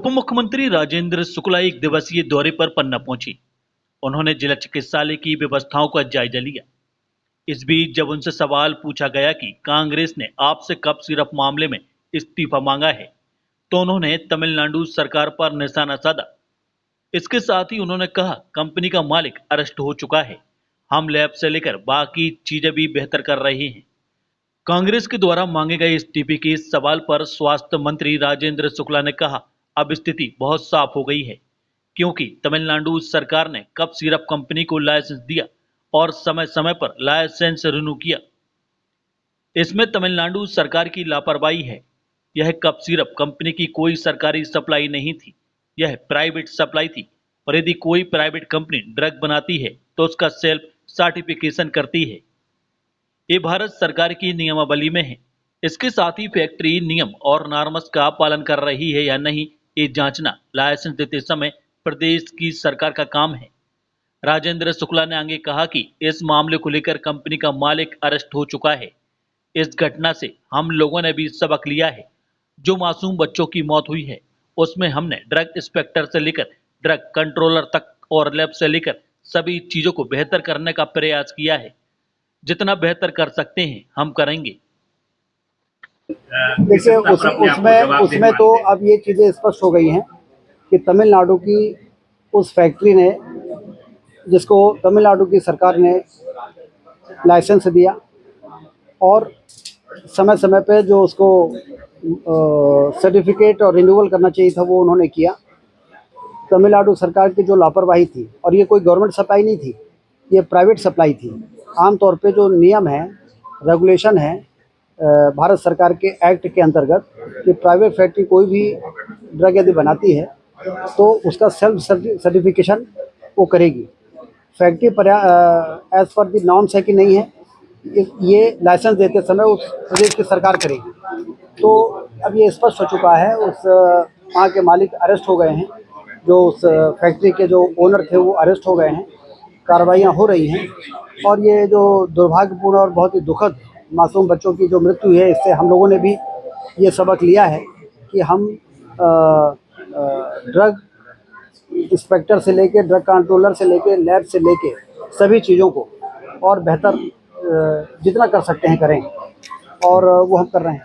उप मुख्यमंत्री राजेंद्र शुक्ला एक दिवसीय दौरे पर पन्ना पहुंची। उन्होंने जिला चिकित्सालय की व्यवस्थाओं का जायजा लिया। इस बीच जब उनसे सवाल पूछा गया कि कांग्रेस ने आपसे कफ सिरप मामले में इस्तीफा मांगा है, तो उन्होंने तमिलनाडु सरकार पर निशाना साधा। इसके साथ ही उन्होंने कहा, कंपनी का मालिक अरेस्ट हो चुका है, हम लैब से लेकर बाकी चीजें भी बेहतर कर रहे हैं। कांग्रेस के द्वारा मांगे गए इस्तीफे के सवाल पर स्वास्थ्य मंत्री राजेंद्र शुक्ला ने कहा, अब स्थिति बहुत साफ हो गई है, क्योंकि तमिलनाडु सरकार ने कफ सिरप कंपनी को लाइसेंस दिया और समय समय पर लाइसेंस रिन्यू किया। इसमें तमिलनाडु सरकार की लापरवाही है। यह कफ सिरप कंपनी की कोई सरकारी सप्लाई नहीं थी, यह प्राइवेट सप्लाई थी। और यदि कोई प्राइवेट कंपनी ड्रग बनाती है तो उसका सेल्फ सर्टिफिकेशन करती है। ये भारत सरकार की नियमावली में है। इसके साथ ही फैक्ट्री नियम और नॉर्म्स का पालन कर रही है या नहीं, ये जांचना लाइसेंस देते समय प्रदेश की सरकार का काम है। राजेंद्र शुक्ला ने आगे कहा कि इस मामले को लेकर कंपनी का मालिक अरेस्ट हो चुका है। इस घटना से हम लोगों ने भी सबक लिया है। जो मासूम बच्चों की मौत हुई है, उसमें हमने ड्रग इंस्पेक्टर से लेकर ड्रग कंट्रोलर तक और लैब से लेकर सभी चीजों को बेहतर करने का प्रयास किया है। जितना बेहतर कर सकते हैं हम करेंगे। देखिए उसमें तो अब ये चीज़ें स्पष्ट हो गई हैं कि तमिलनाडु की उस फैक्ट्री ने, जिसको तमिलनाडु की सरकार ने लाइसेंस दिया और समय समय पे जो उसको सर्टिफिकेट और रिन्यूअल करना चाहिए था वो उन्होंने किया। तमिलनाडु सरकार की जो लापरवाही थी, और ये कोई गवर्नमेंट सप्लाई नहीं थी, ये प्राइवेट सप्लाई थी। आमतौर पे जो नियम है, रेगुलेशन है भारत सरकार के एक्ट के अंतर्गत कि प्राइवेट फैक्ट्री कोई भी ड्रग यदि बनाती है तो उसका सेल्फ सर्टिफिकेशन वो करेगी। फैक्ट्री पर एज पर दी नॉर्म्स है कि नहीं है, ये लाइसेंस देते समय उस प्रदेश की सरकार करेगी। तो अब ये स्पष्ट हो चुका है, उस वहाँ के मालिक अरेस्ट हो गए हैं, जो उस फैक्ट्री के जो ओनर थे वो अरेस्ट हो गए हैं, कार्रवाइयाँ हो रही हैं। और ये जो दुर्भाग्यपूर्ण और बहुत ही दुखद मासूम बच्चों की जो मृत्यु है, इससे हम लोगों ने भी ये सबक लिया है कि हम ड्रग इंस्पेक्टर से लेके ड्रग कंट्रोलर से लेके लैब से लेके सभी चीज़ों को और बेहतर जितना कर सकते हैं करें, और वो हम कर रहे हैं।